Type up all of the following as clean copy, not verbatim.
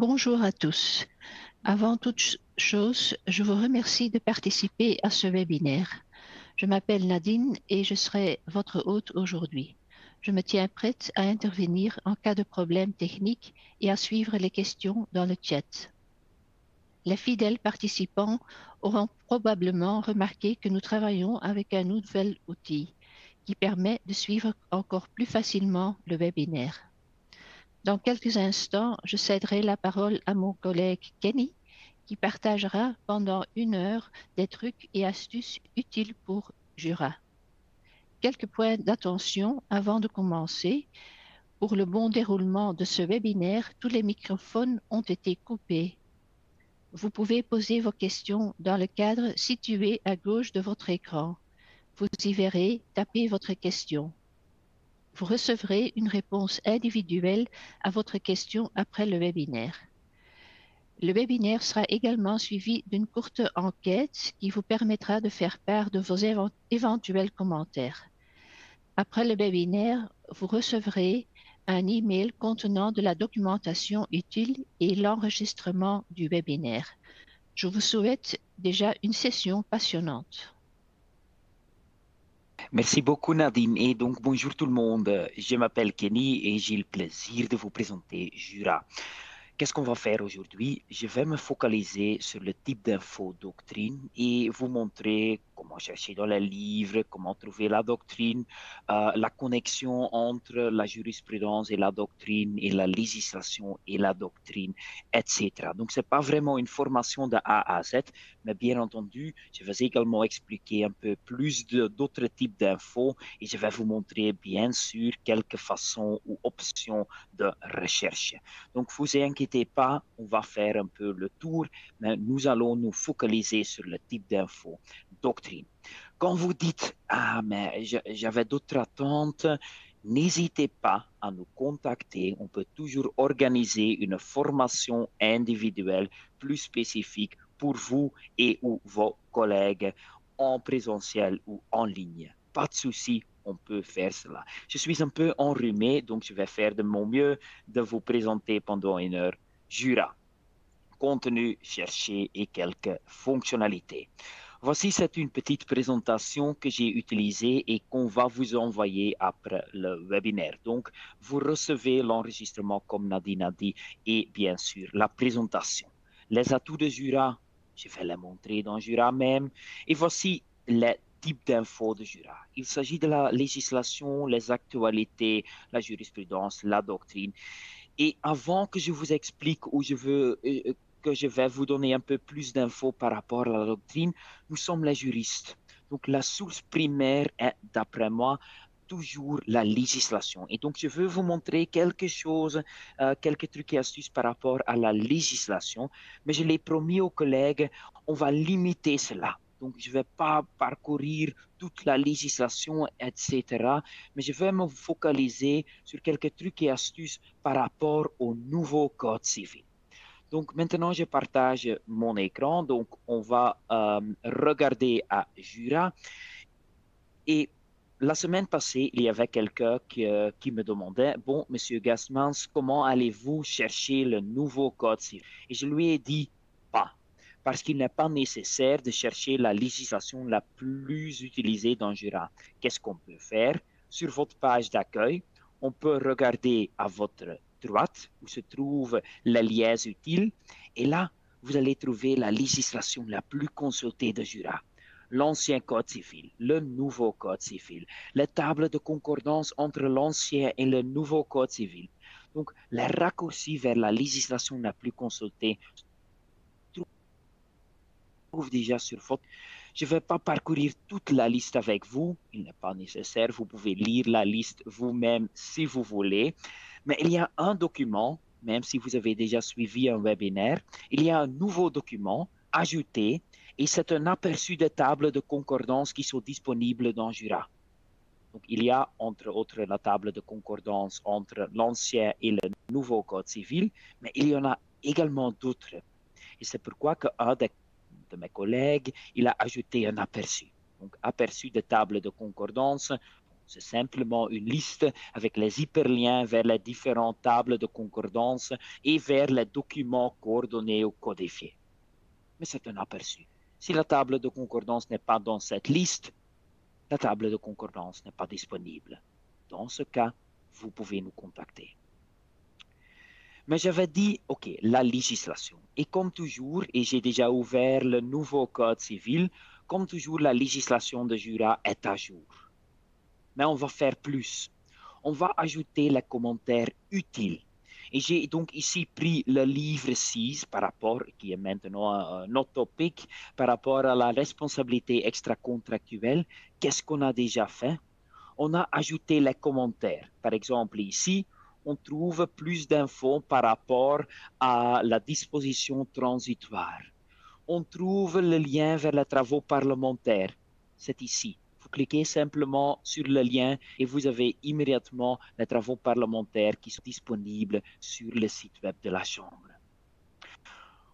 Bonjour à tous. Avant toute chose, je vous remercie de participer à ce webinaire. Je m'appelle Nadine et je serai votre hôte aujourd'hui. Je me tiens prête à intervenir en cas de problème technique et à suivre les questions dans le chat. Les fidèles participants auront probablement remarqué que nous travaillons avec un nouvel outil qui permet de suivre encore plus facilement le webinaire. Dans quelques instants, je céderai la parole à mon collègue Kenny, qui partagera pendant 1 heure des trucs et astuces utiles pour Jura. Quelques points d'attention avant de commencer. Pour le bon déroulement de ce webinaire, tous les microphones ont été coupés. Vous pouvez poser vos questions dans le cadre situé à gauche de votre écran. Vous y verrez, tapez votre question. Vous recevrez une réponse individuelle à votre question après le webinaire. Le webinaire sera également suivi d'une courte enquête qui vous permettra de faire part de vos éventuels commentaires. Après le webinaire, vous recevrez un email contenant de la documentation utile et l'enregistrement du webinaire. Je vous souhaite déjà une session passionnante. Merci beaucoup Nadine et donc bonjour tout le monde. Je m'appelle Kenny et j'ai le plaisir de vous présenter Jura. Qu'est-ce qu'on va faire aujourd'hui? Je vais me focaliser sur le type d'info doctrine et vous montrer comment chercher dans les livres, comment trouver la doctrine, la connexion entre la jurisprudence et la doctrine et la législation et la doctrine, etc. Donc, ce n'est pas vraiment une formation de A à Z, mais bien entendu, je vais également expliquer un peu plus d'autres types d'infos et je vais vous montrer bien sûr quelques façons ou options de recherche. Donc, vous inquiétez pas, on va faire un peu le tour, mais nous allons nous focaliser sur le type d'info, doctrine. Quand vous dites, ah, mais j'avais d'autres attentes, n'hésitez pas à nous contacter. On peut toujours organiser une formation individuelle plus spécifique pour vous et ou vos collègues en présentiel ou en ligne. Pas de souci, on peut faire cela. Je suis un peu enrhumé, donc je vais faire de mon mieux de vous présenter pendant 1 heure Jura. Contenu cherché et quelques fonctionnalités. Voici, c'est une petite présentation que j'ai utilisée et qu'on va vous envoyer après le webinaire. Donc, vous recevez l'enregistrement comme Nadine a dit et bien sûr la présentation. Les atouts de Jura, je vais les montrer dans Jura même. Et voici les types d'infos de Jura. Il s'agit de la législation, les actualités, la jurisprudence, la doctrine. Et avant que je vous explique où je veux, que je vais vous donner un peu plus d'infos par rapport à la doctrine, nous sommes les juristes. Donc la source primaire est, d'après moi, toujours la législation. Et donc je veux vous montrer quelque chose, quelques trucs et astuces par rapport à la législation, mais je l'ai promis aux collègues, on va limiter cela. Donc, je ne vais pas parcourir toute la législation, etc. Mais je vais me focaliser sur quelques trucs et astuces par rapport au nouveau Code civil. Donc, maintenant, je partage mon écran. Donc, on va regarder à Jura. Et la semaine passée, il y avait quelqu'un qui me demandait, bon, Monsieur Gasmans, comment allez-vous chercher le nouveau Code civil? Et je lui ai dit, pas parce qu'il n'est pas nécessaire de chercher la législation la plus utilisée dans Jura. Qu'est-ce qu'on peut faire? Sur votre page d'accueil, on peut regarder à votre droite où se trouvent les liens utiles et là, vous allez trouver la législation la plus consultée de Jura. L'ancien Code civil, le nouveau Code civil, les tables de concordance entre l'ancien et le nouveau Code civil. Donc, les raccourcis vers la législation la plus consultée trouve déjà sur votre. Je ne vais pas parcourir toute la liste avec vous, il n'est pas nécessaire, vous pouvez lire la liste vous-même si vous voulez, mais il y a un document, même si vous avez déjà suivi un webinaire, il y a un nouveau document ajouté et c'est un aperçu des tables de concordance qui sont disponibles dans Jura. Donc, il y a entre autres la table de concordance entre l'ancien et le nouveau Code civil, mais il y en a également d'autres. Et c'est pourquoi qu'un de mes collègues, il a ajouté un aperçu. Donc, aperçu de table de concordance. C'est simplement une liste avec les hyperliens vers les différentes tables de concordance et vers les documents coordonnés ou codifiés. Mais c'est un aperçu. Si la table de concordance n'est pas dans cette liste, la table de concordance n'est pas disponible. Dans ce cas, vous pouvez nous contacter. Mais j'avais dit, OK, la législation. Et comme toujours, et j'ai déjà ouvert le nouveau code civil, comme toujours, la législation de Jura est à jour. Mais on va faire plus. On va ajouter les commentaires utiles. Et j'ai donc ici pris le livre 6 par rapport, qui est maintenant notre topic, par rapport à la responsabilité extra-contractuelle. Qu'est-ce qu'on a déjà fait? On a ajouté les commentaires. Par exemple, ici, on trouve plus d'infos par rapport à la disposition transitoire. On trouve le lien vers les travaux parlementaires. C'est ici. Vous cliquez simplement sur le lien et vous avez immédiatement les travaux parlementaires qui sont disponibles sur le site web de la Chambre.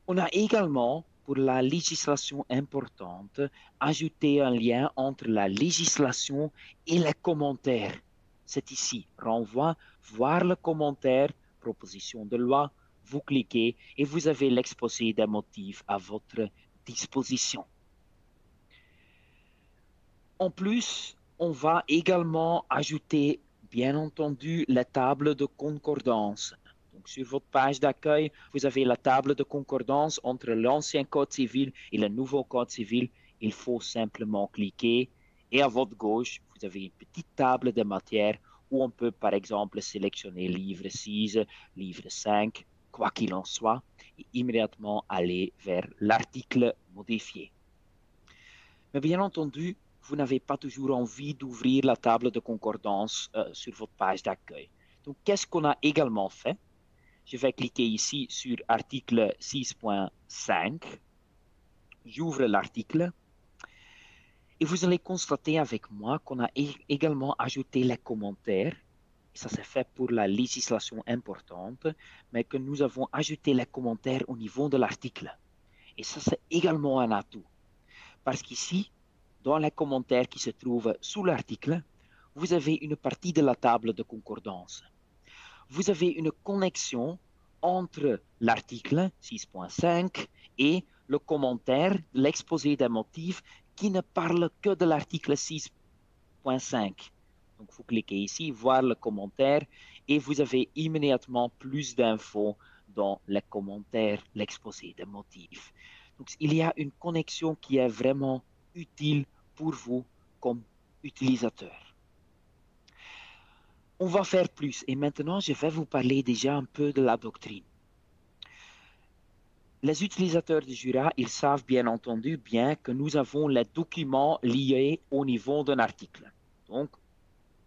On a également, pour la législation importante, ajouté un lien entre la législation et les commentaires. C'est ici. Renvoi, voir le commentaire, proposition de loi, vous cliquez et vous avez l'exposé des motifs à votre disposition. En plus, on va également ajouter, bien entendu, la table de concordance. Donc, sur votre page d'accueil, vous avez la table de concordance entre l'ancien code civil et le nouveau code civil. Il faut simplement cliquer et à votre gauche, vous avez une petite table de matière où on peut, par exemple, sélectionner livre 6, livre 5, quoi qu'il en soit, et immédiatement aller vers l'article modifié. Mais bien entendu, vous n'avez pas toujours envie d'ouvrir la table de concordance sur votre page d'accueil. Donc, qu'est-ce qu'on a également fait? Je vais cliquer ici sur article 6.5. J'ouvre l'article. Et vous allez constater avec moi qu'on a également ajouté les commentaires. Et ça, c'est fait pour la législation importante, mais que nous avons ajouté les commentaires au niveau de l'article. Et ça, c'est également un atout. Parce qu'ici, dans les commentaires qui se trouvent sous l'article, vous avez une partie de la table de concordance. Vous avez une connexion entre l'article 6.5 et le commentaire, l'exposé des motifs qui ne parle que de l'article 6.5. Donc, vous cliquez ici, voir le commentaire, et vous avez immédiatement plus d'infos dans les commentaires, l'exposé des motifs. Donc, il y a une connexion qui est vraiment utile pour vous comme utilisateur. On va faire plus et maintenant je vais vous parler déjà un peu de la doctrine. Les utilisateurs de Jura, ils savent bien entendu bien que nous avons les documents liés au niveau d'un article. Donc,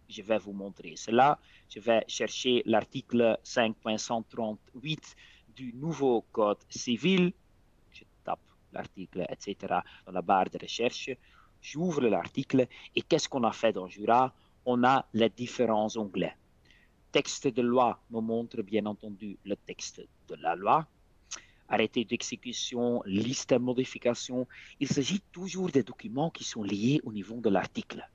je vais vous montrer cela. Je vais chercher l'article 5.138 du nouveau Code civil. Je tape l'article, etc. dans la barre de recherche. J'ouvre l'article et qu'est-ce qu'on a fait dans Jura? On a les différents onglets. Texte de loi me montre bien entendu le texte de la loi. Arrêté d'exécution, liste de modifications. Il s'agit toujours des documents qui sont liés au niveau de l'article.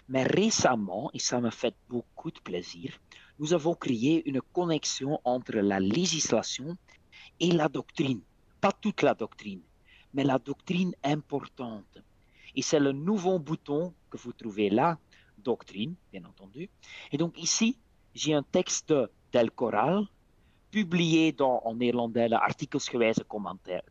Mais récemment, et ça me fait beaucoup de plaisir, nous avons créé une connexion entre la législation et la doctrine. Pas toute la doctrine, mais la doctrine importante. Et c'est le nouveau bouton que vous trouvez là, doctrine, bien entendu. Et donc ici, j'ai un texte del Coral, publié en néerlandais le artikelsgewijze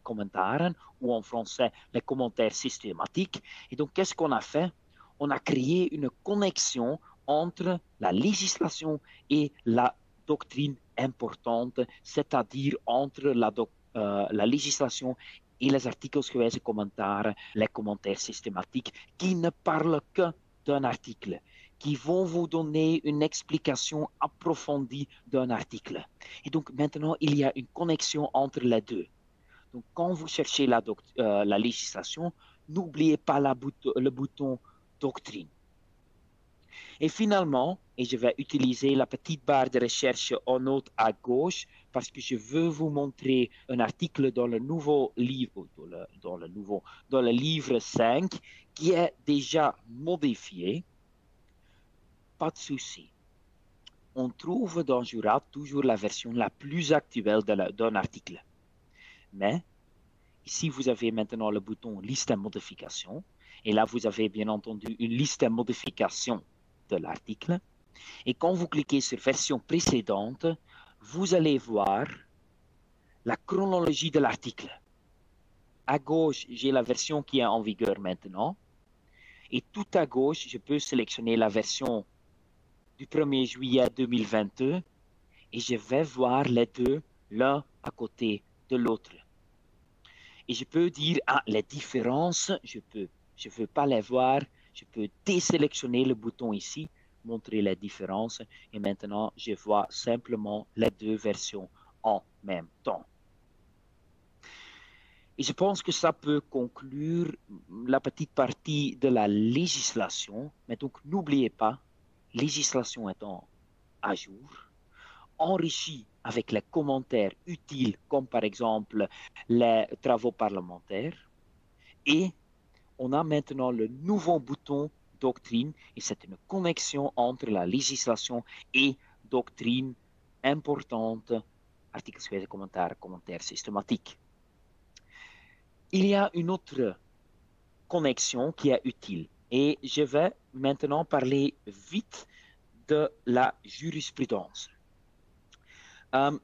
commentaren, ou en français les commentaires systématiques. Et donc, qu'est-ce qu'on a fait? On a créé une connexion entre la législation et la doctrine importante, c'est-à-dire entre la législation et les artikelsgewijze commentaren, les commentaires systématiques, qui ne parlent que d'un article, qui vont vous donner une explication approfondie d'un article. Et donc maintenant, il y a une connexion entre les deux. Donc quand vous cherchez la législation, n'oubliez pas le bouton doctrine. Et finalement, et je vais utiliser la petite barre de recherche en haut à gauche parce que je veux vous montrer un article dans le nouveau livre, dans le livre 5 qui est déjà modifié. pas de souci. On trouve dans Jura toujours la version la plus actuelle d'un article. Mais ici, vous avez maintenant le bouton liste à modification. Et là, vous avez bien entendu une liste à modification de l'article. Et quand vous cliquez sur version précédente, vous allez voir la chronologie de l'article. À gauche, j'ai la version qui est en vigueur maintenant. Et tout à gauche, je peux sélectionner la version du 1er juillet 2022 et je vais voir les deux l'un à côté de l'autre. Et je peux dire, les différences, je ne veux pas les voir, je peux désélectionner le bouton ici, montrer les différences, et maintenant, je vois simplement les deux versions en même temps. Et je pense que ça peut conclure la petite partie de la législation, mais donc n'oubliez pas, législation étant à jour, enrichie avec les commentaires utiles, comme par exemple les travaux parlementaires. Et on a maintenant le nouveau bouton doctrine, et c'est une connexion entre la législation et doctrine importante, article 7, commentaire systématique. Il y a une autre connexion qui est utile, et je vais maintenant parler vite de la jurisprudence.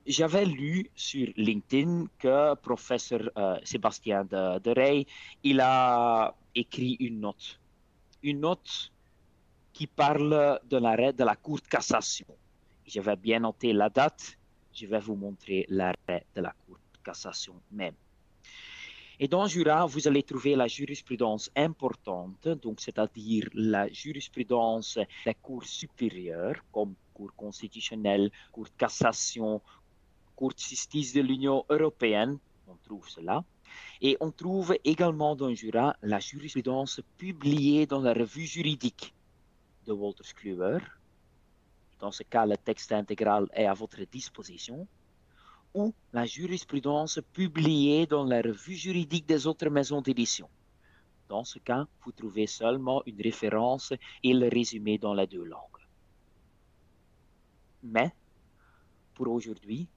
J'avais lu sur LinkedIn que professeur Sébastien de Rey, il a écrit une note qui parle de l'arrêt de la Cour de cassation. Je vais bien noter la date, je vais vous montrer l'arrêt de la Cour de cassation même. Et dans Jura, vous allez trouver la jurisprudence importante, donc c'est-à-dire la jurisprudence des cours supérieures, comme Cour constitutionnelle, Cour de cassation, Cour de justice de l'Union européenne, on trouve cela. Et on trouve également dans Jura la jurisprudence publiée dans la revue juridique de Wolters Kluwer. Dans ce cas, le texte intégral est à votre disposition. Ou la jurisprudence publiée dans la revue juridique des autres maisons d'édition. Dans ce cas, vous trouvez seulement une référence et le résumé dans les deux langues. Mais, pour aujourd'hui,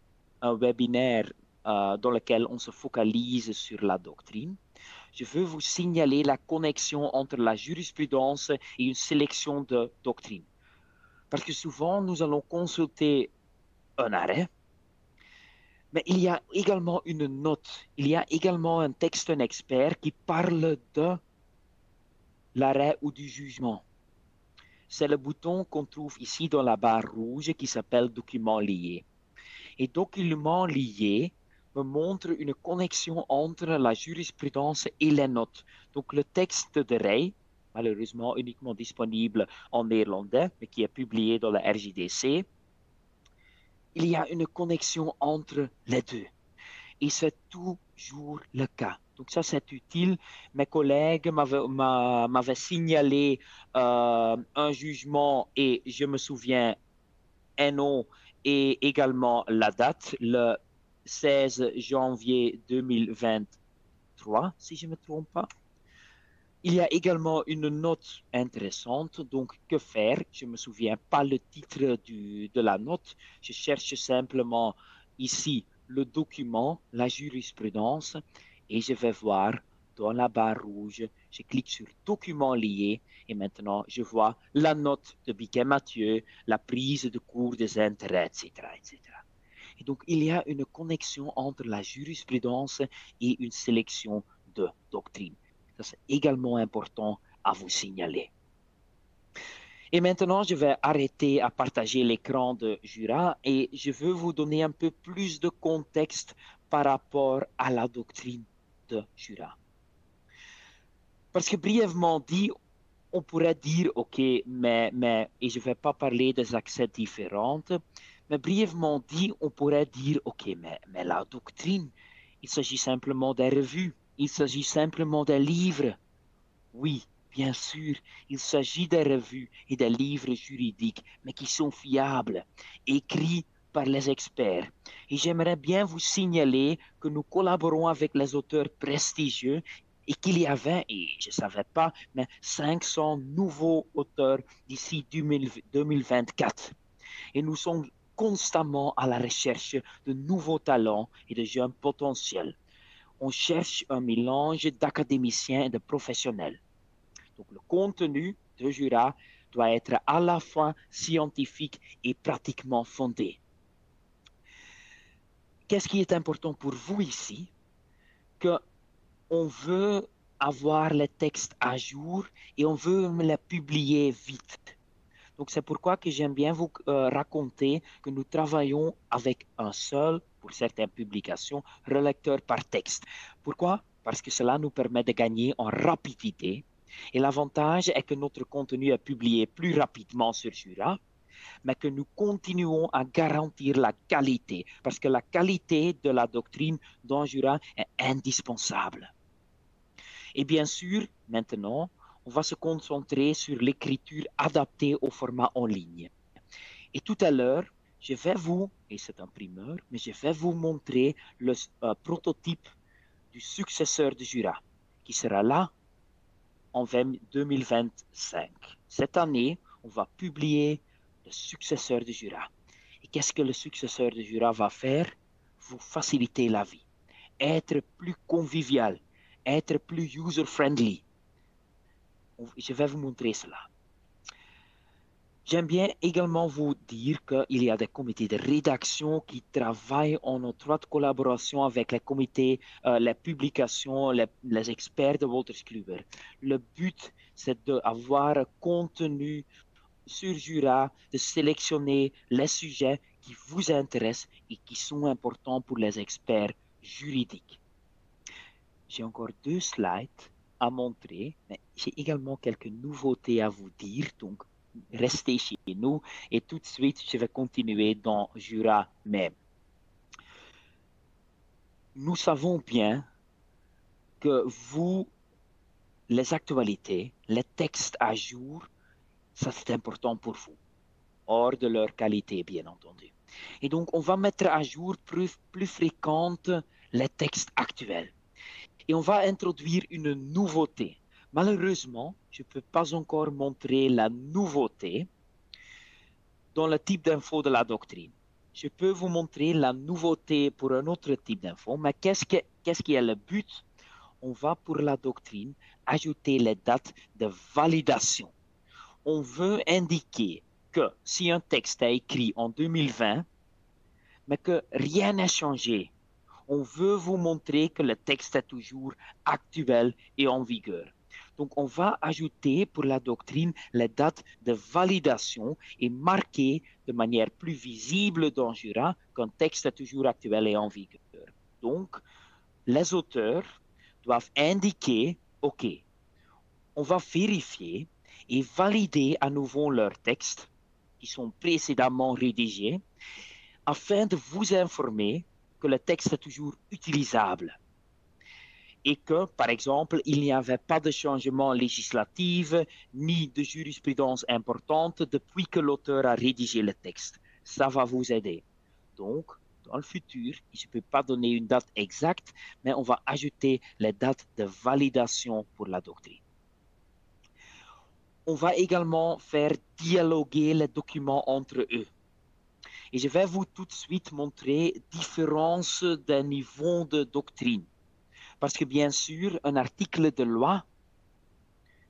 un webinaire dans lequel on se focalise sur la doctrine, je veux vous signaler la connexion entre la jurisprudence et une sélection de doctrines. Parce que souvent, nous allons consulter un arrêt, mais il y a également une note, il y a également un texte d'un expert qui parle de l'arrêt ou du jugement. C'est le bouton qu'on trouve ici dans la barre rouge qui s'appelle Documents liés. Et Documents liés me montre une connexion entre la jurisprudence et les notes. Donc le texte de Rey, malheureusement uniquement disponible en néerlandais, mais qui est publié dans la RJDC, il y a une connexion entre les deux. Et c'est toujours le cas. Donc ça, c'est utile. Mes collègues m'avaient signalé un jugement et je me souviens un nom et également la date, le 16 janvier 2023, si je ne me trompe pas. Il y a également une note intéressante, donc que faire? Je ne me souviens pas le titre de la note. Je cherche simplement ici le document, la jurisprudence, et je vais voir dans la barre rouge, je clique sur documents liés, et maintenant je vois la note de Biquet-Mathieu, la prise de cours des intérêts, etc., etc. Et donc il y a une connexion entre la jurisprudence et une sélection de doctrines. Ça, c'est également important à vous signaler. Et maintenant, je vais arrêter à partager l'écran de Jura et je veux vous donner un peu plus de contexte par rapport à la doctrine de Jura. Parce que brièvement dit, on pourrait dire, OK, mais et je ne vais pas parler des accès différents, mais brièvement dit, on pourrait dire, OK, mais la doctrine, il s'agit simplement des revues. Il s'agit simplement des livres. Oui, bien sûr, il s'agit des revues et des livres juridiques, mais qui sont fiables, écrits par les experts. Et j'aimerais bien vous signaler que nous collaborons avec les auteurs prestigieux et qu'il y avait, et je ne savais pas, mais 500 nouveaux auteurs d'ici 2024. Et nous sommes constamment à la recherche de nouveaux talents et de jeunes potentiels. On cherche un mélange d'académiciens et de professionnels. Donc le contenu de Jura doit être à la fois scientifique et pratiquement fondé. Qu'est-ce qui est important pour vous ici? Qu'on veut avoir les textes à jour et on veut les publier vite. Donc c'est pourquoi que j'aime bien vous raconter que nous travaillons avec un seul, pour certaines publications, relecteur par texte. Pourquoi? Parce que cela nous permet de gagner en rapidité. Et l'avantage est que notre contenu est publié plus rapidement sur Jura, mais que nous continuons à garantir la qualité, parce que la qualité de la doctrine dans Jura est indispensable. Et bien sûr, maintenant, on va se concentrer sur l'écriture adaptée au format en ligne. Et tout à l'heure, je vais vous, et c'est un primeur, mais je vais vous montrer le prototype du successeur de Jura, qui sera là en 2025. Cette année, on va publier le successeur de Jura. Et qu'est-ce que le successeur de Jura va faire? Vous faciliter la vie, être plus convivial, être plus user-friendly. Je vais vous montrer cela. J'aime bien également vous dire qu'il y a des comités de rédaction qui travaillent en étroite collaboration avec les comités, les publications, les experts de Wolters Kluwer. Le but, c'est d'avoir un contenu sur Jura, de sélectionner les sujets qui vous intéressent et qui sont importants pour les experts juridiques. J'ai encore 2 slides à montrer, mais j'ai également quelques nouveautés à vous dire, donc restez chez nous et tout de suite, je vais continuer dans Jura même. Nous savons bien que vous, les actualités, les textes à jour, ça c'est important pour vous, hors de leur qualité, bien entendu. Et donc, on va mettre à jour plus fréquente les textes actuels. Et on va introduire une nouveauté. Malheureusement, je ne peux pas encore montrer la nouveauté dans le type d'info de la doctrine. Je peux vous montrer la nouveauté pour un autre type d'info, mais qu'est-ce qui est le but? On va pour la doctrine ajouter les dates de validation. On veut indiquer que si un texte est écrit en 2020, mais que rien n'a changé, on veut vous montrer que le texte est toujours actuel et en vigueur. Donc, on va ajouter pour la doctrine les dates de validation et marquer de manière plus visible dans Jura qu'un texte est toujours actuel et en vigueur. Donc, les auteurs doivent indiquer, OK, on va vérifier et valider à nouveau leurs textes qui sont précédemment rédigés afin de vous informer que le texte est toujours utilisable et que, par exemple, il n'y avait pas de changement législatif ni de jurisprudence importante depuis que l'auteur a rédigé le texte. Ça va vous aider. Donc, dans le futur, je ne peux pas donner une date exacte, mais on va ajouter les dates de validation pour la doctrine. On va également faire dialoguer les documents entre eux. Et je vais vous tout de suite montrer différence des niveaux de doctrine. Parce que bien sûr, un article de loi,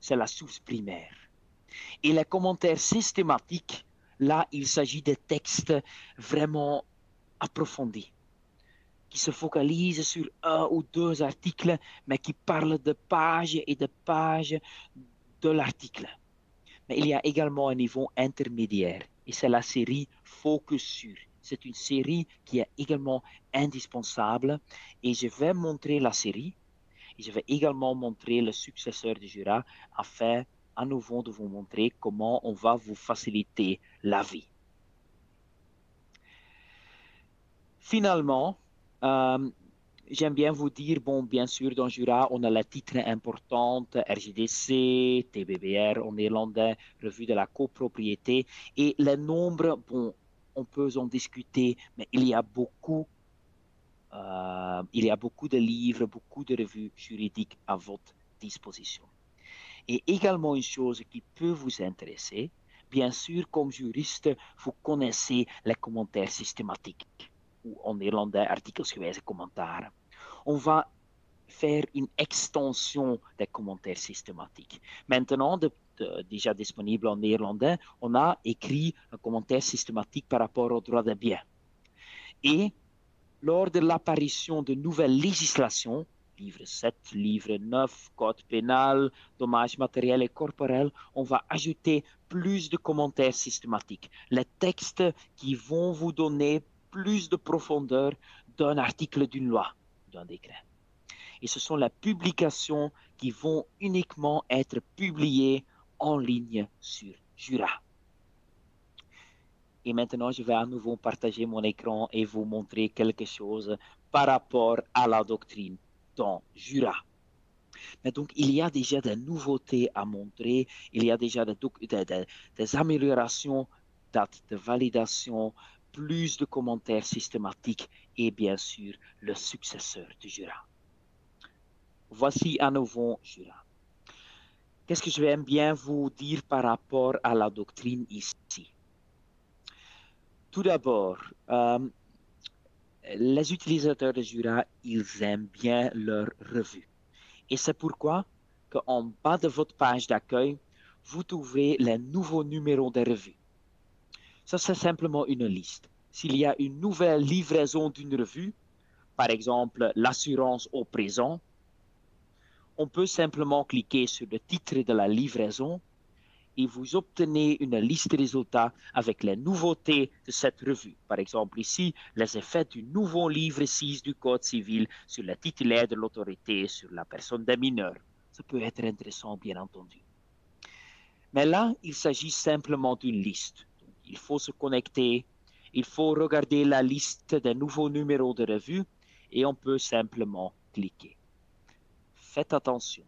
c'est la source primaire. Et les commentaires systématiques, là, il s'agit de textes vraiment approfondis, qui se focalisent sur 1 ou 2 articles, mais qui parlent de pages et de pages de l'article. Mais il y a également un niveau intermédiaire, et c'est la série Focus sur. C'est une série qui est également indispensable, et je vais montrer la série, et je vais également montrer le successeur du Jura, afin à nouveau de vous montrer comment on va vous faciliter la vie. Finalement, j'aime bien vous dire, bon, bien sûr, dans Jura, on a les titres importants, RGDC, TBBR en néerlandais, revue de la copropriété, et les nombres, bon, on peut en discuter, mais il y a beaucoup Il y a beaucoup de livres, beaucoup de revues juridiques à votre disposition. Et également une chose qui peut vous intéresser, bien sûr, comme juriste, vous connaissez les commentaires systématiques, ou en néerlandais artikelsgewijze commentaar. On va faire une extension des commentaires systématiques. Maintenant, déjà disponible en néerlandais, on a écrit un commentaire systématique par rapport au droit des biens. Et lors de l'apparition de nouvelles législations, livre 7, livre 9, code pénal, dommages matériels et corporels, on va ajouter plus de commentaires systématiques. Les textes qui vont vous donner plus de profondeur d'un article d'une loi, d'un décret. Et ce sont les publications qui vont uniquement être publiées en ligne sur Jura. Et maintenant, je vais à nouveau partager mon écran et vous montrer quelque chose par rapport à la doctrine dans Jura. Mais donc, il y a déjà des nouveautés à montrer, il y a déjà des améliorations, dates de validation, plus de commentaires systématiques et bien sûr le successeur de Jura. Voici à nouveau Jura. Qu'est-ce que je vais bien vous dire par rapport à la doctrine ici? Tout d'abord, les utilisateurs de Jura, ils aiment bien leur revue. Et c'est pourquoi qu'en bas de votre page d'accueil, vous trouvez les nouveaux numéros de revue. Ça, c'est simplement une liste. S'il y a une nouvelle livraison d'une revue, par exemple l'assurance au présent, on peut simplement cliquer sur le titre de la livraison et vous obtenez une liste de résultats avec les nouveautés de cette revue. Par exemple, ici, les effets du nouveau livre 6 du Code civil sur le titulaire de l'autorité, sur la personne des mineurs. Ça peut être intéressant, bien entendu. Mais là, il s'agit simplement d'une liste. Donc, il faut se connecter, il faut regarder la liste des nouveaux numéros de revue et on peut simplement cliquer. Faites attention.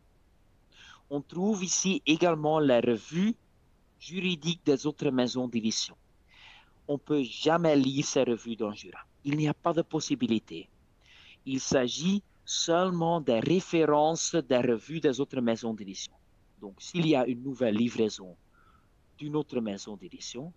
On trouve ici également les revues juridiques des autres maisons d'édition. On ne peut jamais lire ces revues dans Jura. Il n'y a pas de possibilité. Il s'agit seulement des références des revues des autres maisons d'édition. Donc, s'il y a une nouvelle livraison d'une autre maison d'édition,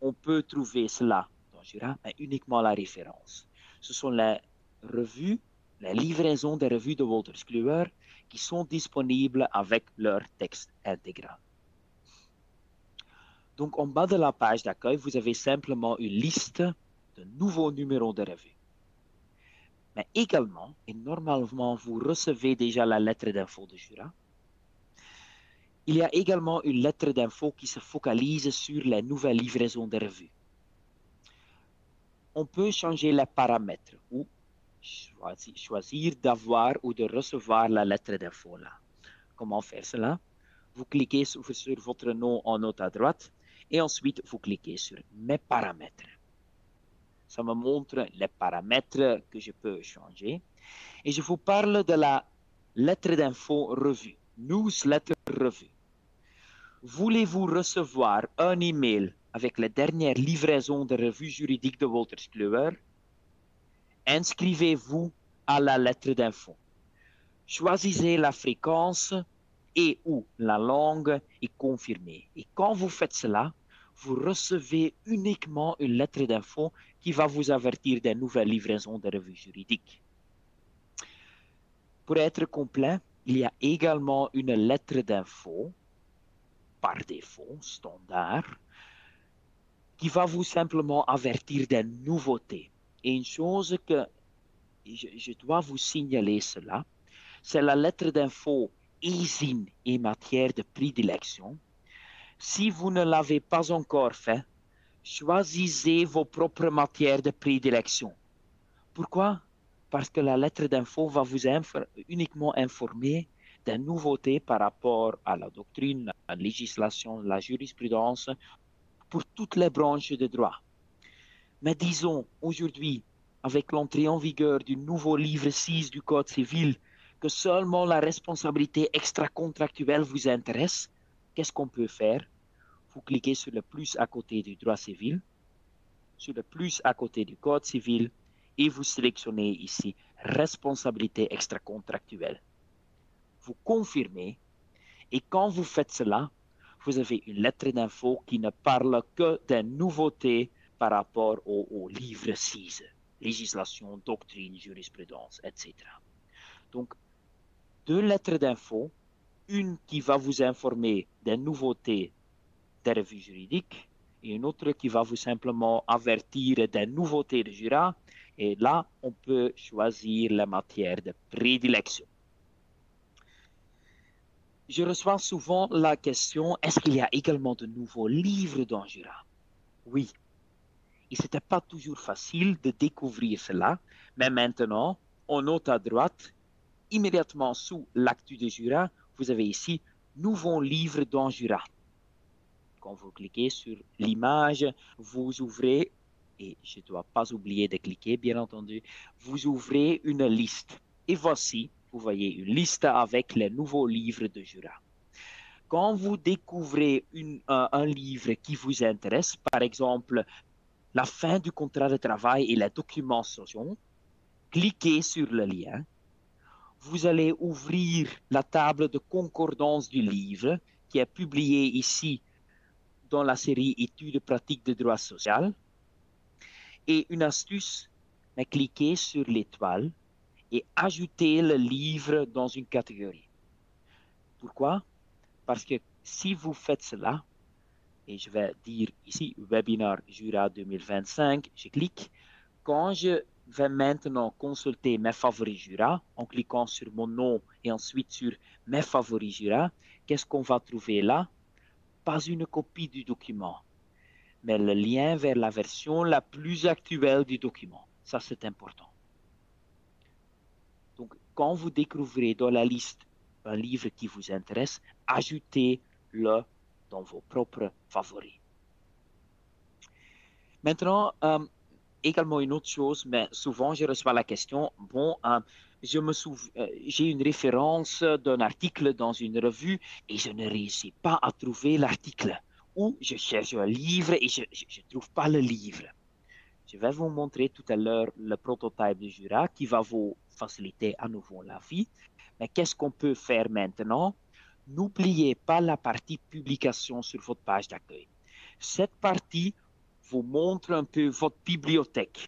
on peut trouver cela dans Jura, mais uniquement la référence. Ce sont les revues, les livraisons des revues de Wolters Kluwer qui sont disponibles avec leur texte intégral. Donc, en bas de la page d'accueil, vous avez simplement une liste de nouveaux numéros de revue. Mais également, et normalement, vous recevez déjà la lettre d'info de Jura, il y a également une lettre d'info qui se focalise sur les nouvelles livraisons de revues. On peut changer les paramètres ou choisir d'avoir ou de recevoir la lettre d'info là. Comment faire cela? Vous cliquez sur votre nom en haut à droite et ensuite vous cliquez sur mes paramètres. Ça me montre les paramètres que je peux changer. Et je vous parle de la lettre d'info revue, newsletter revue. Voulez-vous recevoir un email avec les dernières livraisons de revues juridiques de Wolters Kluwer? Inscrivez-vous à la lettre d'info. Choisissez la fréquence et ou la langue et confirmez. Et quand vous faites cela, vous recevez uniquement une lettre d'info qui va vous avertir des nouvelles livraisons de revues juridiques. Pour être complet, il y a également une lettre d'info, par défaut, standard, qui va vous simplement avertir des nouveautés. Et une chose que je dois vous signaler cela, c'est la lettre d'info EASIN et matière de prédilection. Si vous ne l'avez pas encore fait, choisissez vos propres matières de prédilection. Pourquoi? Parce que la lettre d'info va vous uniquement informer des nouveautés par rapport à la doctrine, la législation, la jurisprudence, pour toutes les branches de droit. Mais disons, aujourd'hui, avec l'entrée en vigueur du nouveau livre 6 du Code civil, que seulement la responsabilité extra-contractuelle vous intéresse, qu'est-ce qu'on peut faire? Vous cliquez sur le plus à côté du droit civil, sur le plus à côté du Code civil, et vous sélectionnez ici responsabilité extra-contractuelle. Vous confirmez et quand vous faites cela, vous avez une lettre d'info qui ne parle que des nouveautés par rapport au livre 6, législation, doctrine, jurisprudence, etc. Donc, deux lettres d'info, une qui va vous informer des nouveautés des revues juridiques et une autre qui va vous simplement avertir des nouveautés de Jura. Et là, on peut choisir la matière de prédilection. Je reçois souvent la question, est-ce qu'il y a également de nouveaux livres dans Jura? Oui. Et ce n'était pas toujours facile de découvrir cela, mais maintenant, en haut à droite, immédiatement sous l'actu de Jura, vous avez ici nouveaux livres dans Jura. Quand vous cliquez sur l'image, vous ouvrez, et je ne dois pas oublier de cliquer, bien entendu, vous ouvrez une liste. Et voici, vous voyez une liste avec les nouveaux livres de Jura. Quand vous découvrez un livre qui vous intéresse, par exemple, la fin du contrat de travail et les documents sociaux, cliquez sur le lien. Vous allez ouvrir la table de concordance du livre qui est publié ici dans la série Études pratiques de droit social. Et une astuce, mais cliquez sur l'étoile et ajoutez le livre dans une catégorie. Pourquoi? Parce que si vous faites cela, et je vais dire ici Webinar Jura 2025, je clique. Quand je vais maintenant consulter mes favoris Jura, en cliquant sur mon nom et ensuite sur mes favoris Jura, qu'est-ce qu'on va trouver là? Pas une copie du document, mais le lien vers la version la plus actuelle du document. Ça, c'est important. Donc, quand vous découvrez dans la liste un livre qui vous intéresse, ajoutez-le dans vos propres favoris. Maintenant, également une autre chose, mais souvent je reçois la question, bon, j'ai une référence d'un article dans une revue et je ne réussis pas à trouver l'article. Ou je cherche un livre et je ne trouve pas le livre. Je vais vous montrer tout à l'heure le prototype de Jura qui va vous faciliter à nouveau la vie. Mais qu'est-ce qu'on peut faire maintenant? N'oubliez pas la partie publication sur votre page d'accueil. Cette partie vous montre un peu votre bibliothèque.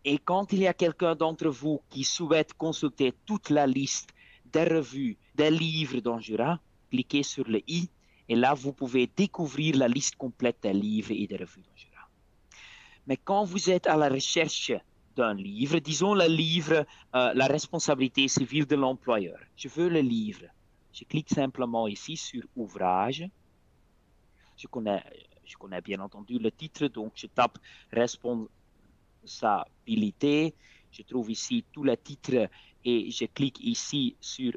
Et quand il y a quelqu'un d'entre vous qui souhaite consulter toute la liste des revues, des livres dans Jura, cliquez sur le i et là, vous pouvez découvrir la liste complète des livres et des revues dans Jura. Mais quand vous êtes à la recherche d'un livre, disons le livre La responsabilité civile de l'employeur. Je veux le livre. Je clique simplement ici sur Ouvrage. Je connais bien entendu le titre, donc je tape Responsabilité. Je trouve ici tous les titres et je clique ici sur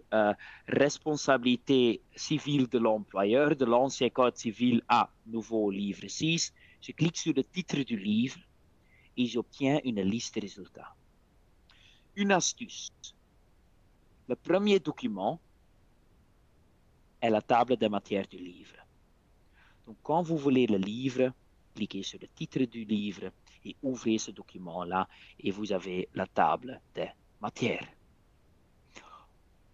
Responsabilité civile de l'employeur, de l'ancien Code civil à nouveau livre 6. Je clique sur le titre du livre et j'obtiens une liste de résultats. Une astuce. Le premier document est la table de matière du livre. Donc, quand vous voulez le livre, cliquez sur le titre du livre et ouvrez ce document-là et vous avez la table des matières.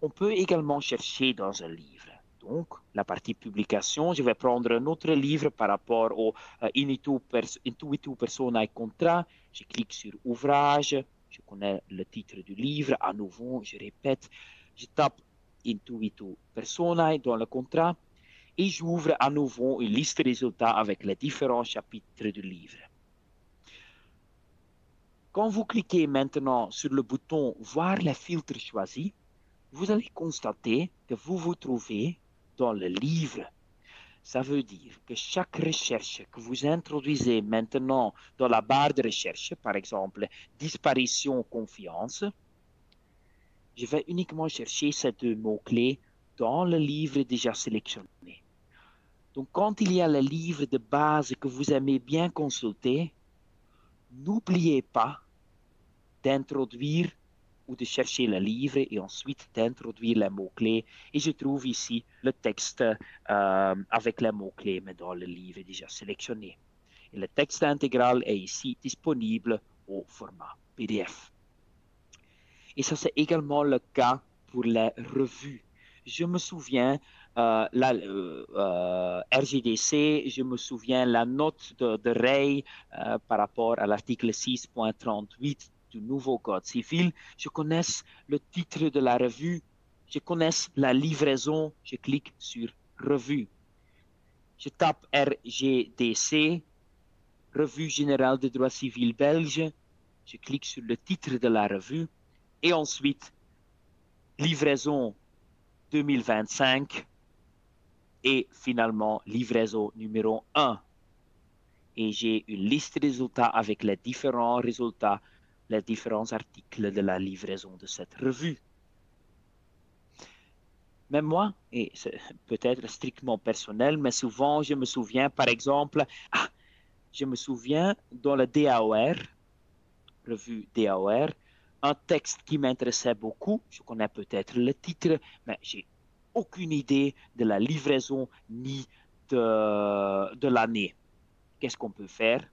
On peut également chercher dans un livre. Donc, la partie publication, je vais prendre un autre livre par rapport au Intuitu Personae Contra. Je clique sur Ouvrage. Je connais le titre du livre. À nouveau, je répète, je tape Intuitu Personae dans le contrat et j'ouvre à nouveau une liste de résultats avec les différents chapitres du livre. Quand vous cliquez maintenant sur le bouton Voir les filtres choisis, vous allez constater que vous vous trouvez dans le livre. Ça veut dire que chaque recherche que vous introduisez maintenant dans la barre de recherche, par exemple, disparition, confiance, je vais uniquement chercher ces deux mots-clés dans le livre déjà sélectionné. Donc, quand il y a le livre de base que vous aimez bien consulter, n'oubliez pas d'introduire ou de chercher le livre et ensuite d'introduire les mots-clés. Et je trouve ici le texte avec les mots-clés, mais dans le livre déjà sélectionné. Et le texte intégral est ici disponible au format PDF. Et ça, c'est également le cas pour les revues. Je me souviens, RGDC, je me souviens la note de Ray par rapport à l'article 6.38 du nouveau Code civil. Je connais le titre de la revue, je connais la livraison, je clique sur revue. Je tape RGDC, Revue générale de droit civil belge, je clique sur le titre de la revue et ensuite livraison 2025 et finalement livraison numéro 1. Et j'ai une liste de résultats avec les différents résultats, les différents articles de la livraison de cette revue. Même moi, et c'est peut-être strictement personnel, mais souvent je me souviens, par exemple, je me souviens dans le DAOR, revue DAOR, un texte qui m'intéressait beaucoup. Je connais peut-être le titre, mais j'ai aucune idée de la livraison ni de l'année. Qu'est-ce qu'on peut faire?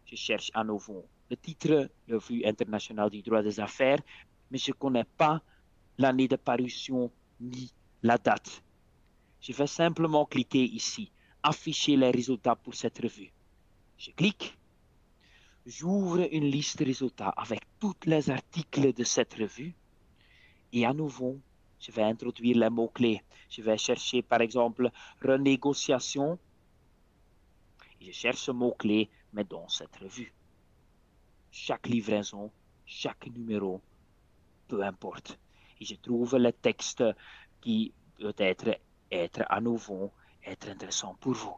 Je cherche à nouveau le titre, Revue internationale du droit des affaires, mais je ne connais pas l'année de parution ni la date. Je vais simplement cliquer ici, afficher les résultats pour cette revue. Je clique. J'ouvre une liste de résultats avec tous les articles de cette revue et à nouveau, je vais introduire les mots-clés. Je vais chercher par exemple renégociation et je cherche ce mot-clé, mais dans cette revue. Chaque livraison, chaque numéro, peu importe. Et je trouve le texte qui peut-être être à nouveau être intéressant pour vous.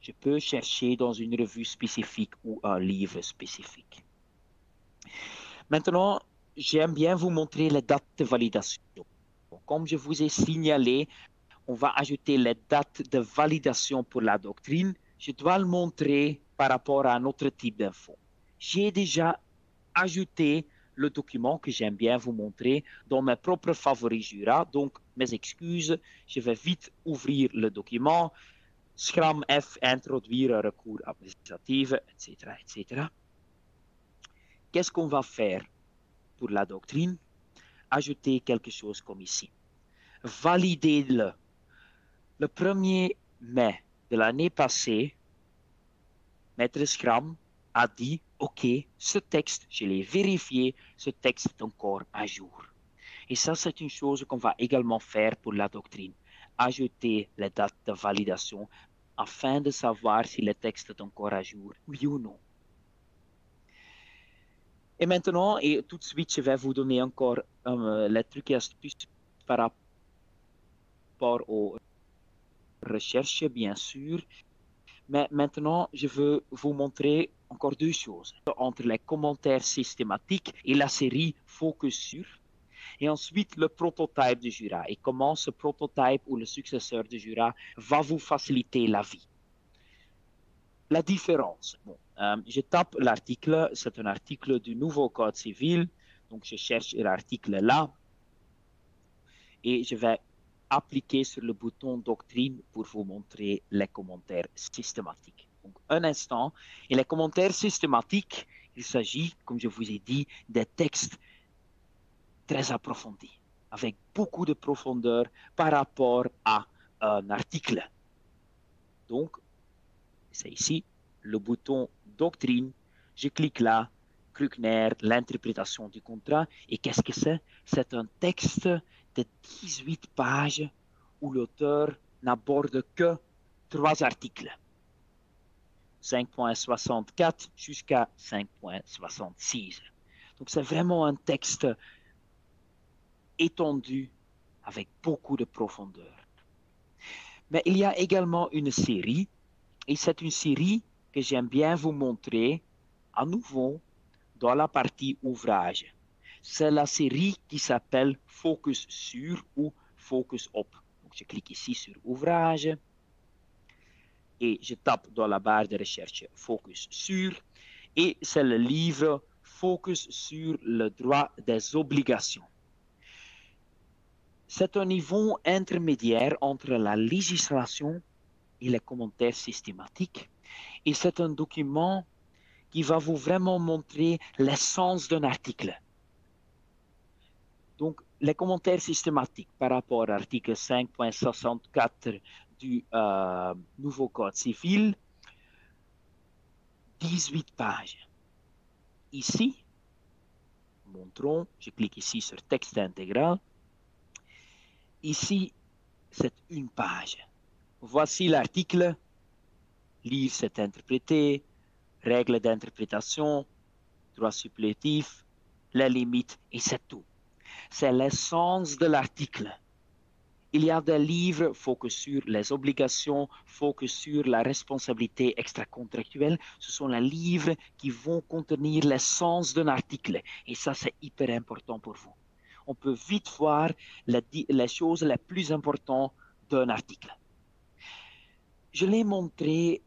Je peux chercher dans une revue spécifique ou un livre spécifique. Maintenant, j'aime bien vous montrer les dates de validation. Comme je vous ai signalé, on va ajouter les dates de validation pour la doctrine. Je dois le montrer par rapport à un autre type d'info. J'ai déjà ajouté le document que j'aime bien vous montrer dans mes propres favoris Jura. Donc, mes excuses, je vais vite ouvrir le document. Scram F, introduire un recours administratif, etc., etc. Qu'est-ce qu'on va faire pour la doctrine? Ajouter quelque chose comme ici. Validez-le. Le 1er mai de l'année passée, Maître Scram a dit, OK, ce texte, je l'ai vérifié, ce texte est encore à jour. Et ça, c'est une chose qu'on va également faire pour la doctrine. Ajouter les dates de validation afin de savoir si le texte est encore à jour, oui ou non. Et maintenant, et tout de suite, je vais vous donner encore les trucs et astuces par rapport aux recherches, bien sûr. Mais maintenant, je veux vous montrer encore deux choses. Entre les commentaires systématiques et la série Focus sur. Et ensuite, le prototype de Jura. Et comment ce prototype ou le successeur de Jura va vous faciliter la vie. La différence. Bon, je tape l'article. C'est un article du nouveau Code civil. Donc, je cherche l'article là. Et je vais appliquer sur le bouton doctrine pour vous montrer les commentaires systématiques. Donc, un instant. Et les commentaires systématiques, il s'agit, comme je vous ai dit, des textes très approfondis, avec beaucoup de profondeur par rapport à un article. Donc, c'est ici le bouton doctrine. Je clique là, Kruckner, l'interprétation du contrat. Et qu'est-ce que c'est? C'est un texte de 18 pages où l'auteur n'aborde que 3 articles. 5.64 jusqu'à 5.66. Donc c'est vraiment un texte étendu avec beaucoup de profondeur. Mais il y a également une série, et c'est une série que j'aime bien vous montrer à nouveau dans la partie ouvrage. C'est la série qui s'appelle Focus sur ou Focus op. Donc, je clique ici sur ouvrage et je tape dans la barre de recherche Focus sur et c'est le livre Focus sur le droit des obligations. C'est un niveau intermédiaire entre la législation et les commentaires systématiques et c'est un document qui va vous vraiment montrer l'essence d'un article. Donc, les commentaires systématiques par rapport à l'article 5.64 du nouveau Code civil, 18 pages. Ici, montrons, je clique ici sur texte intégral. Ici, c'est une page. Voici l'article. Lire, c'est interpréter. Règles d'interprétation. Droit supplétif. Les limites, et c'est tout. C'est l'essence de l'article. Il y a des livres focus sur les obligations, focus sur la responsabilité extra-contractuelle. Ce sont les livres qui vont contenir l'essence d'un article. Et ça, c'est hyper important pour vous. On peut vite voir les choses les plus importantes d'un article. Je l'ai montré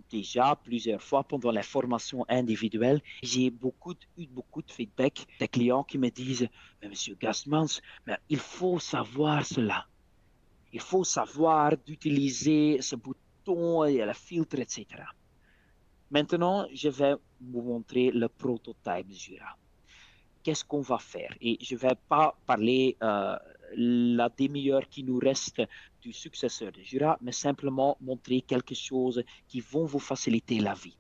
déjà plusieurs fois pendant les formations individuelles. J'ai eu beaucoup de feedback des clients qui me disent « Mais Monsieur Gastmans, mais il faut savoir cela. Il faut savoir d'utiliser ce bouton et le filtre, etc. » Maintenant, je vais vous montrer le prototype de Jura. Qu'est-ce qu'on va faire? Et je ne vais pas parler la demi-heure qui nous reste du successeur de Jura, mais simplement montrer quelque chose qui vont vous faciliter la vie.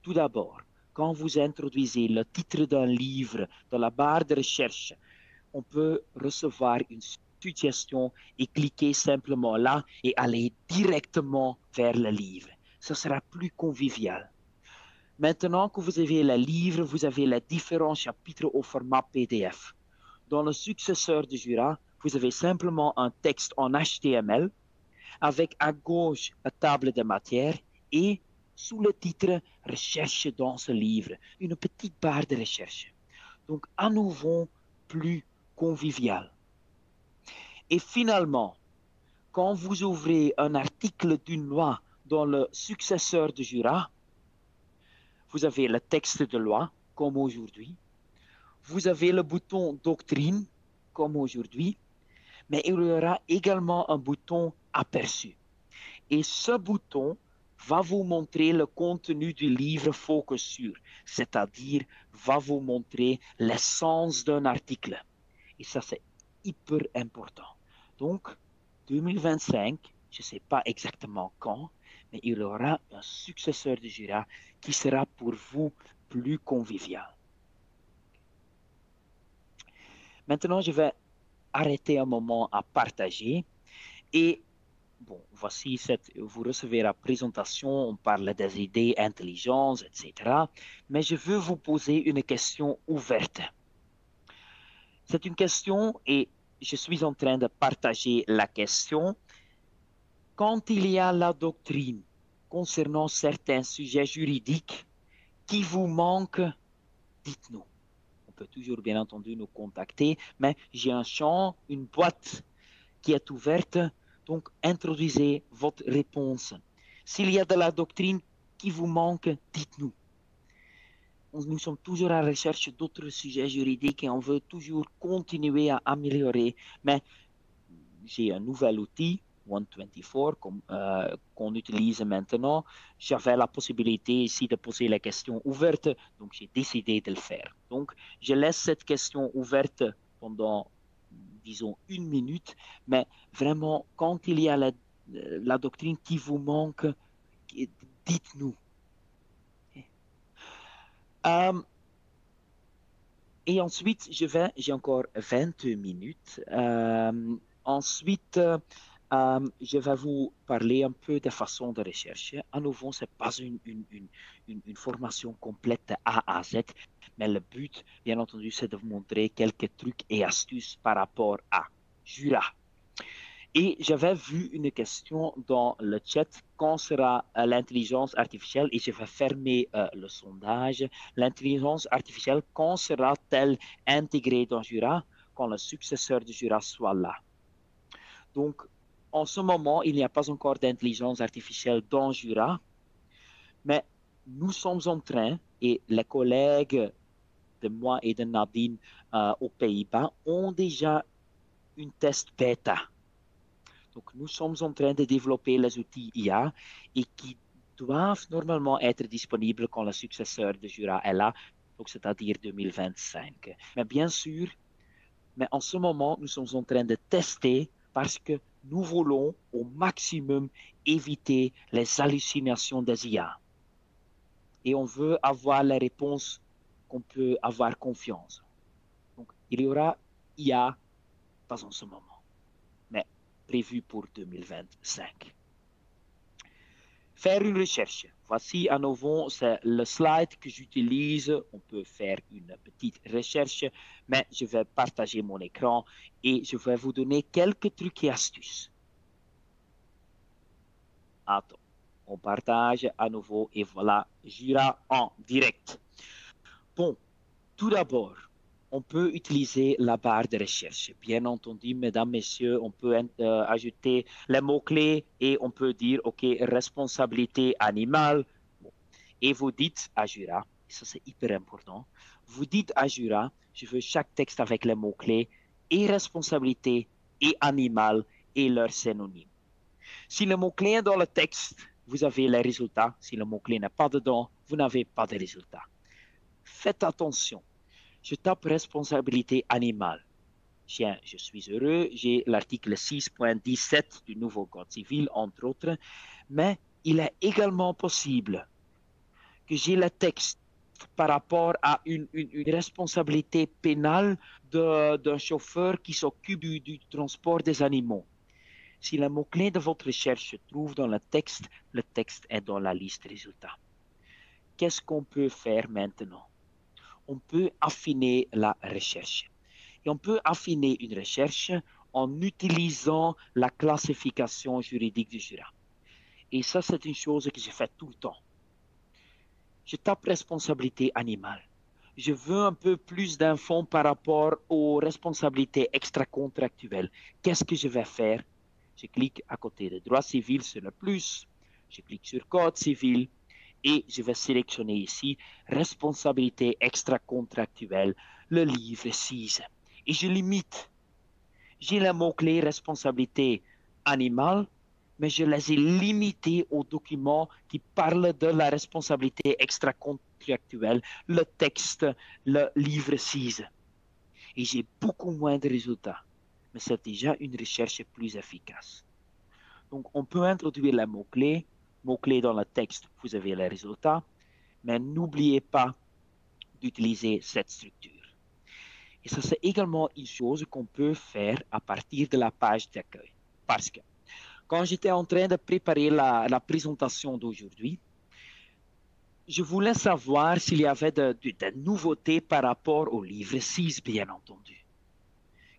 Tout d'abord, quand vous introduisez le titre d'un livre dans la barre de recherche, on peut recevoir une suggestion et cliquer simplement là et aller directement vers le livre. Ce sera plus convivial. Maintenant que vous avez le livre, vous avez les différents chapitres au format PDF. Dans le successeur de Jura, vous avez simplement un texte en HTML avec à gauche la table de matière et sous le titre « Recherche dans ce livre », une petite barre de recherche. Donc, à nouveau, plus convivial. Et finalement, quand vous ouvrez un article d'une loi dans le successeur de Jura, vous avez le texte de loi, comme aujourd'hui. Vous avez le bouton doctrine, comme aujourd'hui. Mais il y aura également un bouton aperçu. Et ce bouton va vous montrer le contenu du livre focus sur, c'est-à-dire va vous montrer l'essence d'un article. Et ça, c'est hyper important. Donc, 2025, je ne sais pas exactement quand, mais il y aura un successeur de Jura qui sera pour vous plus convivial. Maintenant, je vais arrêter un moment à partager et bon, voici vous recevez la présentation, on parle des idées, intelligence, etc. Mais je veux vous poser une question ouverte. C'est une question et je suis en train de partager la question. Quand il y a la doctrine concernant certains sujets juridiques qui vous manquent, dites-nous. On peut toujours, bien entendu, nous contacter, mais j'ai un champ, une boîte qui est ouverte, donc introduisez votre réponse. S'il y a de la doctrine qui vous manque, dites-nous. Nous sommes toujours à la recherche d'autres sujets juridiques et on veut toujours continuer à améliorer, mais j'ai un nouvel outil, 124, qu'on utilise maintenant. J'avais la possibilité ici de poser la question ouverte, donc j'ai décidé de le faire. Donc, je laisse cette question ouverte pendant, disons, 1 minute, mais vraiment, quand il y a la doctrine qui vous manque, dites-nous. Et ensuite, j'ai encore 22 minutes. Ensuite, je vais vous parler un peu de façon de recherche. À nouveau, ce n'est pas une formation complète de A à Z, mais le but, bien entendu, c'est de vous montrer quelques trucs et astuces par rapport à Jura. Et j'avais vu une question dans le chat, quand sera l'intelligence artificielle, et je vais fermer le sondage, l'intelligence artificielle, quand sera-t-elle intégrée dans Jura, quand le successeur de Jura soit là? Donc, en ce moment, il n'y a pas encore d'intelligence artificielle dans Jura, mais nous sommes en train, et les collègues de moi et de Nadine aux Pays-Bas ont déjà une test bêta. Donc, nous sommes en train de développer les outils IA et qui doivent normalement être disponibles quand le successeur de Jura est là, donc c'est-à-dire 2025. Mais bien sûr, mais en ce moment, nous sommes en train de tester parce que nous voulons au maximum éviter les hallucinations des IA. Et on veut avoir les réponses qu'on peut avoir confiance. Donc, il y aura IA, pas en ce moment, mais prévu pour 2025. Faire une recherche. Voici à nouveau, c'est le slide que j'utilise. On peut faire une petite recherche, mais je vais partager mon écran et je vais vous donner quelques trucs et astuces. Attends, on partage à nouveau et voilà, Jura en direct. Bon, tout d'abord, on peut utiliser la barre de recherche. Bien entendu, mesdames, messieurs, on peut ajouter les mots-clés et on peut dire, OK, responsabilité animale. Bon. Et vous dites à Jura, ça c'est hyper important, vous dites à Jura, je veux chaque texte avec les mots-clés et responsabilité et animal et leur synonyme. Si le mot-clé est dans le texte, vous avez les résultats. Si le mot-clé n'est pas dedans, vous n'avez pas de résultats. Faites attention. Je tape responsabilité animale. Tiens, je suis heureux, j'ai l'article 6.17 du nouveau Code civil, entre autres, mais il est également possible que j'ai le texte par rapport à une responsabilité pénale d'un chauffeur qui s'occupe du transport des animaux. Si le mot-clé de votre recherche se trouve dans le texte est dans la liste résultats. Qu'est-ce qu'on peut faire maintenant? On peut affiner la recherche. Et on peut affiner une recherche en utilisant la classification juridique du Jura. Et ça, c'est une chose que je fais tout le temps. Je tape responsabilité animale. Je veux un peu plus d'infos par rapport aux responsabilités extra-contractuelles. Qu'est-ce que je vais faire? Je clique à côté de droit civil sur le plus. Je clique sur code civil et je vais sélectionner ici responsabilité extra-contractuelle, le livre 6. Et je limite. J'ai le mot-clé responsabilité animale, mais je les ai limités aux documents qui parlent de la responsabilité extra-contractuelle, le texte, le livre 6. Et j'ai beaucoup moins de résultats, mais c'est déjà une recherche plus efficace. Donc, on peut introduire les mots-clés. Mots-clés dans le texte, vous avez les résultats, mais n'oubliez pas d'utiliser cette structure. Et ça, c'est également une chose qu'on peut faire à partir de la page d'accueil. Parce que quand j'étais en train de préparer la présentation d'aujourd'hui, je voulais savoir s'il y avait de nouveautés par rapport au livre 6, bien entendu.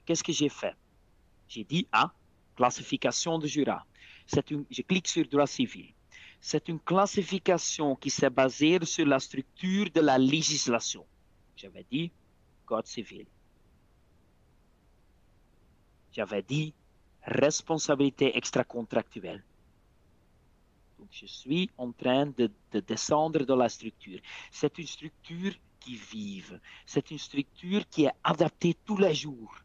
Qu'est-ce que j'ai fait? J'ai dit, classification de Jura. Je clique sur droit civil. C'est une classification qui s'est basée sur la structure de la législation. J'avais dit Code civil. J'avais dit responsabilité extra-contractuelle. Donc, je suis en train de descendre dans la structure. C'est une structure qui vive. C'est une structure qui est adaptée tous les jours.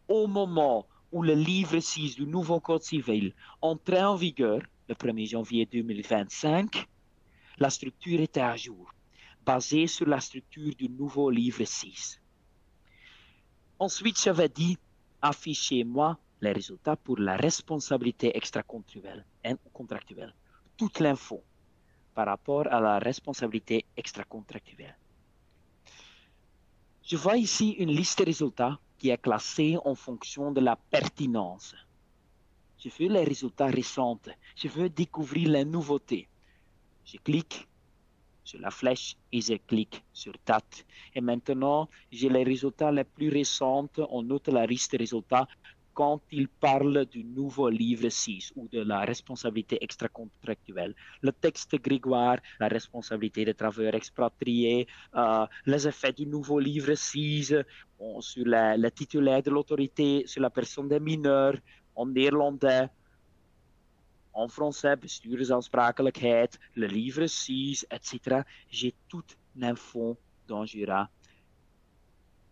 Au moment où le livre 6 du nouveau Code civil entrait en vigueur, le 1er janvier 2025, la structure était à jour, basée sur la structure du nouveau livre 6. Ensuite, j'avais dit, affichez-moi les résultats pour la responsabilité extra-contractuelle. Toute l'info par rapport à la responsabilité extra-contractuelle. Je vois ici une liste de résultats qui est classée en fonction de la pertinence. Je veux les résultats récents. Je veux découvrir les nouveautés. Je clique sur la flèche et je clique sur date. Et maintenant, j'ai les résultats les plus récents. On note la liste de résultats quand il parle du nouveau livre 6 ou de la responsabilité extra-contractuelle. Le texte Grégoire, la responsabilité des travailleurs expatriés, les effets du nouveau livre 6 sur le titulaire de l'autorité, sur la personne des mineurs, en néerlandais, en français, bestuursaansprakelijkheid, le livre 6, etc. J'ai toute l'info dans Jura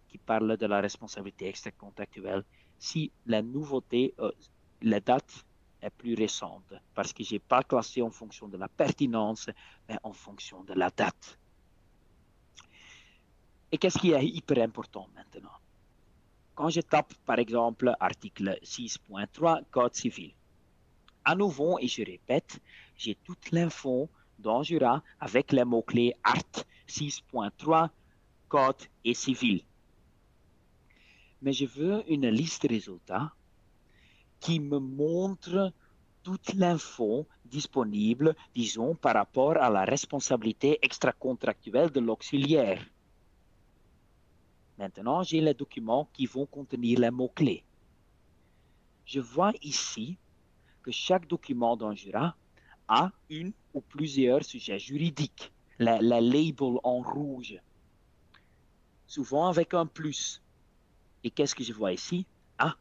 qui parle de la responsabilité extra-contractuelle. Si la nouveauté, la date est plus récente parce que je n'ai pas classé en fonction de la pertinence, mais en fonction de la date. Et qu'est-ce qui est hyper important maintenant? Quand je tape, par exemple, article 6.3, Code civil, à nouveau, et je répète, j'ai toute l'info dans Jura avec les mots-clés Art 6.3, Code et civil. Mais je veux une liste de résultats qui me montre toute l'info disponible, disons, par rapport à la responsabilité extra-contractuelle de l'auxiliaire. Maintenant, j'ai les documents qui vont contenir les mots-clés. Je vois ici que chaque document dans Jura a une ou plusieurs sujets juridiques, la label en rouge, souvent avec un plus. Et qu'est-ce que je vois ici? Ah,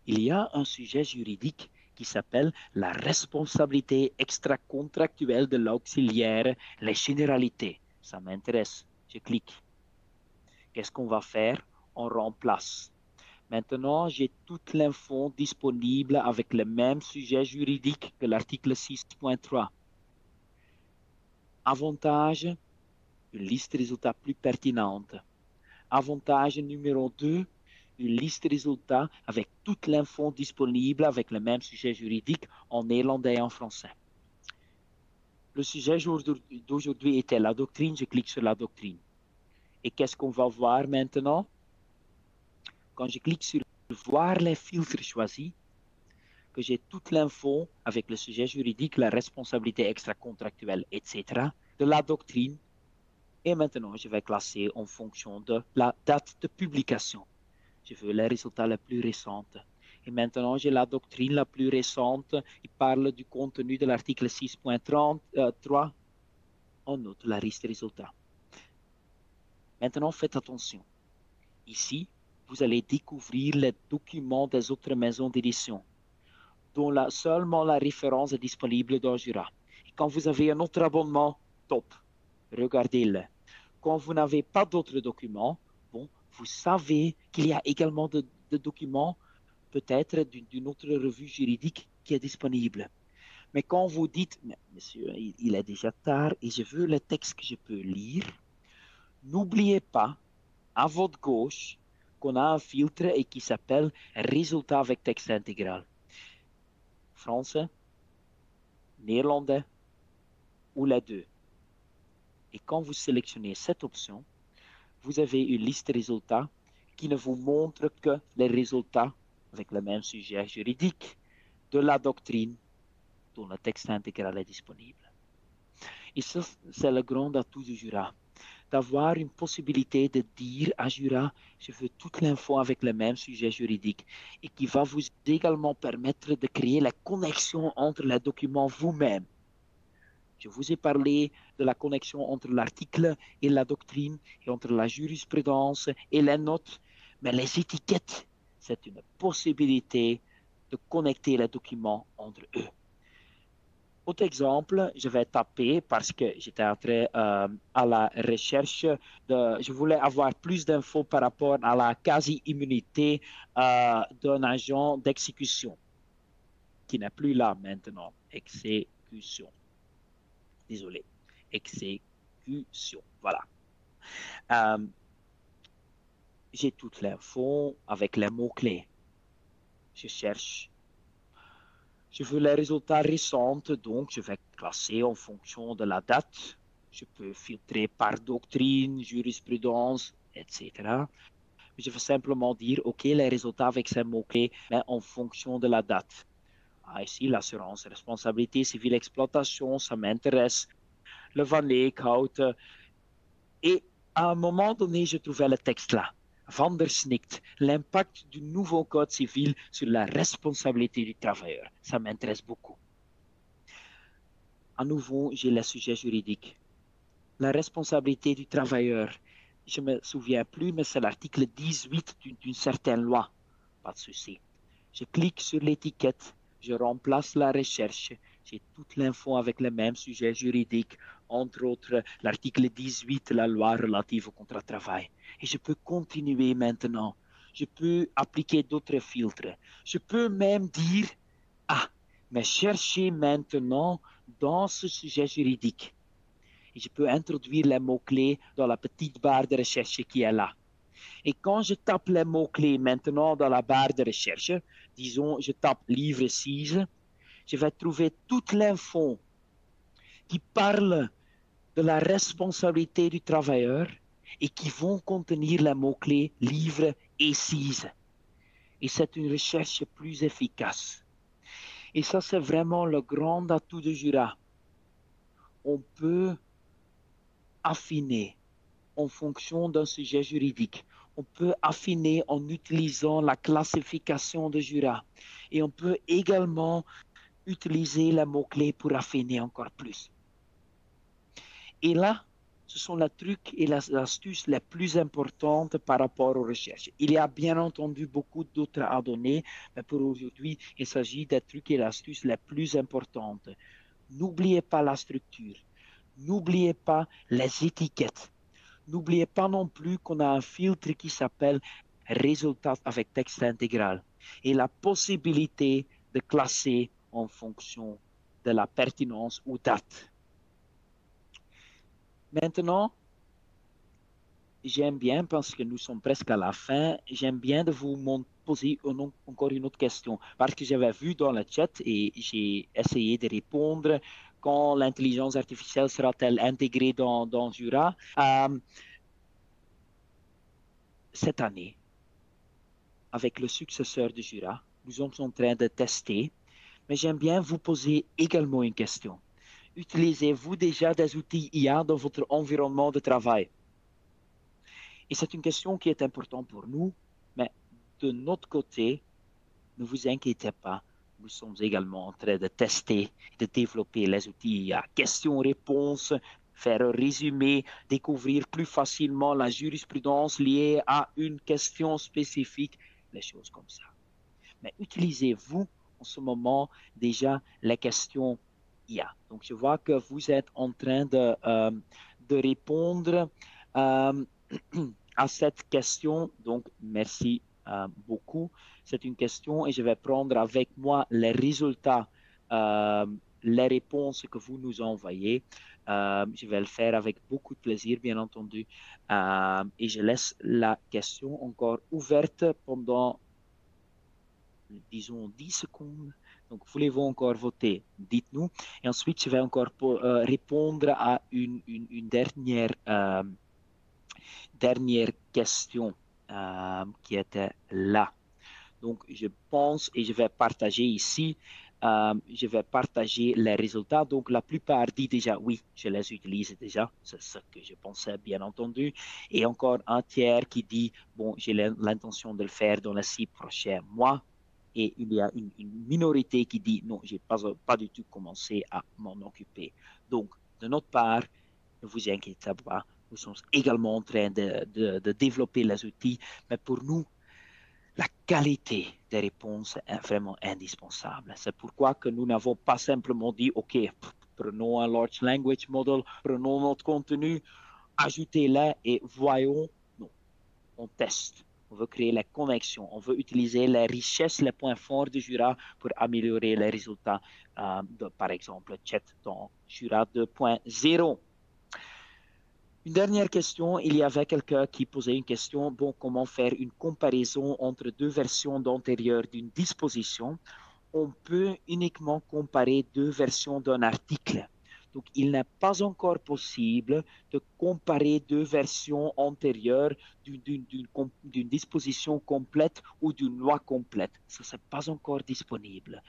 il y a un sujet juridique qui s'appelle la responsabilité extra-contractuelle de l'auxiliaire, les généralités. Ça m'intéresse. Je clique. Qu'est-ce qu'on va faire? On remplace. Maintenant, j'ai toute l'info disponible avec le même sujet juridique que l'article 6.3. Avantage, une liste de résultats plus pertinente. Avantage numéro 2, une liste de résultats avec toute l'info disponible avec le même sujet juridique en néerlandais et en français. Le sujet d'aujourd'hui était la doctrine. Je clique sur la doctrine. Et qu'est-ce qu'on va voir maintenant? Quand je clique sur voir les filtres choisis, que j'ai toute l'info avec le sujet juridique, la responsabilité extra-contractuelle, etc., de la doctrine. Et maintenant, je vais classer en fonction de la date de publication. Je veux les résultats les plus récents. Et maintenant, j'ai la doctrine la plus récente. Il parle du contenu de l'article 6.3. On note la liste des résultats. Maintenant, faites attention. Ici, vous allez découvrir les documents des autres maisons d'édition, dont seulement la référence est disponible dans Jura. Et quand vous avez un autre abonnement, top, regardez-le. Quand vous n'avez pas d'autres documents, bon, vous savez qu'il y a également de documents, peut-être d'une autre revue juridique qui est disponible. Mais quand vous dites, monsieur, il est déjà tard et je veux le texte que je peux lire, n'oubliez pas, à votre gauche, qu'on a un filtre et qui s'appelle résultat avec texte intégral. Français, néerlandais ou les deux. Et quand vous sélectionnez cette option, vous avez une liste de résultats qui ne vous montre que les résultats avec le même sujet juridique de la doctrine dont le texte intégral est disponible. Et ça, c'est le grand atout du Jura, d'avoir une possibilité de dire à Jura, je veux toute l'info avec le même sujet juridique et qui va vous également permettre de créer la connexion entre les documents vous-même. Je vous ai parlé de la connexion entre l'article et la doctrine et entre la jurisprudence et les notes, mais les étiquettes, c'est une possibilité de connecter les documents entre eux. Autre exemple, je vais taper parce que j'étais entré à la recherche je voulais avoir plus d'infos par rapport à la quasi-immunité d'un agent d'exécution qui n'est plus là maintenant. Exécution. Désolé. Exécution. Voilà. J'ai toute l'info avec les mots-clés. Je cherche. Je veux les résultats récents, donc je vais classer en fonction de la date. Je peux filtrer par doctrine, jurisprudence, etc. Je veux simplement dire, OK, les résultats avec ces mots-clés, mais en fonction de la date. Ah, ici, l'assurance, responsabilité civile, exploitation, ça m'intéresse. Le Van Eekhout. Et à un moment donné, je trouvais le texte là. Van der Snikt, l'impact du nouveau code civil sur la responsabilité du travailleur. Ça m'intéresse beaucoup. À nouveau, j'ai le sujet juridique. La responsabilité du travailleur. Je ne me souviens plus, mais c'est l'article 18 d'une certaine loi. Pas de souci. Je clique sur l'étiquette, je remplace la recherche. J'ai toute l'info avec le même sujet juridique, entre autres l'article 18 de la loi relative au contrat de travail. Et je peux continuer maintenant. Je peux appliquer d'autres filtres. Je peux même dire, ah, mais cherchez maintenant dans ce sujet juridique. Et je peux introduire les mots-clés dans la petite barre de recherche qui est là. Et quand je tape les mots-clés maintenant dans la barre de recherche, disons, je tape livre 6, je vais trouver toute l'info qui parle de la responsabilité du travailleur et qui vont contenir les mots-clés livre et 6. Et c'est une recherche plus efficace. Et ça, c'est vraiment le grand atout de Jura. On peut affiner en fonction d'un sujet juridique. On peut affiner en utilisant la classification de Jura. Et on peut également utiliser les mots-clés pour affiner encore plus. Et là, ce sont les trucs et les astuces les plus importantes par rapport aux recherches. Il y a bien entendu beaucoup d'autres à donner, mais pour aujourd'hui, il s'agit des trucs et astuces les plus importantes. N'oubliez pas la structure. N'oubliez pas les étiquettes. N'oubliez pas non plus qu'on a un filtre qui s'appelle résultat avec texte intégral et la possibilité de classer en fonction de la pertinence ou date. Maintenant, j'aime bien, parce que nous sommes presque à la fin, j'aime bien de vous poser encore une autre question, parce que j'avais vu dans le chat et j'ai essayé de répondre quand l'intelligence artificielle sera-t-elle intégrée dans Jura. Cette année, avec le successeur de Jura, nous sommes en train de tester, mais j'aime bien vous poser également une question. Utilisez-vous déjà des outils IA dans votre environnement de travail? Et c'est une question qui est importante pour nous, mais de notre côté, ne vous inquiétez pas, nous sommes également en train de tester, de développer les outils IA. Questions-réponses, faire un résumé, découvrir plus facilement la jurisprudence liée à une question spécifique, les choses comme ça. Mais utilisez-vous en ce moment déjà les questions IA. Donc, je vois que vous êtes en train de répondre à cette question. Donc, merci beaucoup. C'est une question et je vais prendre avec moi les résultats, les réponses que vous nous envoyez. Je vais le faire avec beaucoup de plaisir, bien entendu. Et je laisse la question encore ouverte pendant, disons, 10 secondes. Donc, voulez-vous encore voter? Dites-nous. Et ensuite, je vais encore répondre à une dernière question qui était là. Donc, je pense et je vais partager ici, je vais partager les résultats. Donc, la plupart disent déjà oui, je les utilise déjà. C'est ce que je pensais, bien entendu. Et encore un tiers qui dit, bon, j'ai l'intention de le faire dans les 6 prochains mois. Et il y a une minorité qui dit, non, je n'ai pas du tout commencé à m'en occuper. Donc, de notre part, ne vous inquiétez pas, nous sommes également en train de développer les outils, mais pour nous, la qualité des réponses est vraiment indispensable. C'est pourquoi que nous n'avons pas simplement dit, OK, prenons un large language model, prenons notre contenu, ajoutez-le et voyons. Non, on teste. On veut créer les connexions. On veut utiliser les richesses, les points forts de Jura pour améliorer les résultats par exemple, chat dans Jura 2.0. Une dernière question, il y avait quelqu'un qui posait une question, bon, comment faire une comparaison entre deux versions antérieures d'une disposition? On peut uniquement comparer deux versions d'un article. Donc, il n'est pas encore possible de comparer deux versions antérieures d'une disposition complète ou d'une loi complète. Ça, n'est pas encore disponible.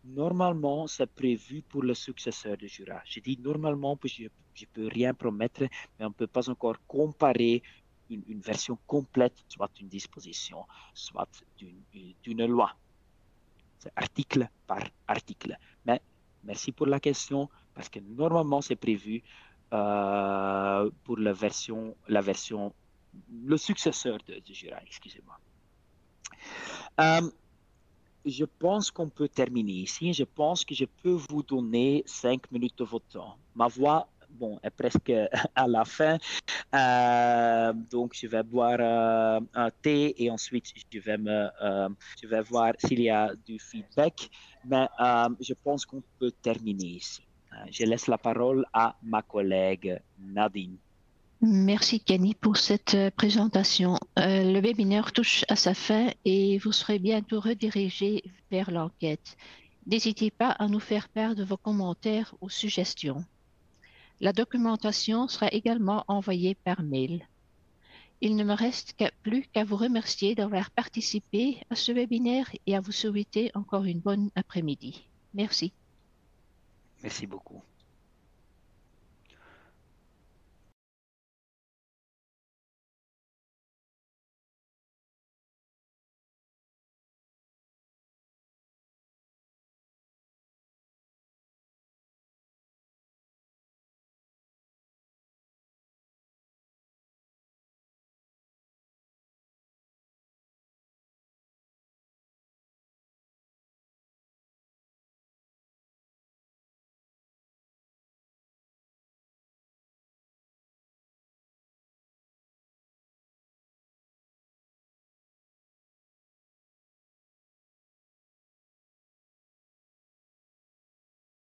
Normalement, c'est prévu pour le successeur de Jura. Je dis normalement, parce que je ne peux rien promettre, mais on ne peut pas encore comparer une version complète, soit d'une disposition, soit d'une loi. C'est article par article. Mais merci pour la question, parce que normalement, c'est prévu pour la version, le successeur de Jura, excusez-moi. Je pense qu'on peut terminer ici. Je pense que je peux vous donner 5 minutes de votre temps. Ma voix bon, est presque à la fin. Donc, je vais boire un thé et ensuite, je vais voir s'il y a du feedback. Mais je pense qu'on peut terminer ici. Je laisse la parole à ma collègue Nadine. Merci Kenny pour cette présentation. Le webinaire touche à sa fin et vous serez bientôt redirigé vers l'enquête. N'hésitez pas à nous faire part de vos commentaires ou suggestions. La documentation sera également envoyée par mail. Il ne me reste plus qu'à vous remercier d'avoir participé à ce webinaire et à vous souhaiter encore une bonne après-midi. Merci. Merci beaucoup.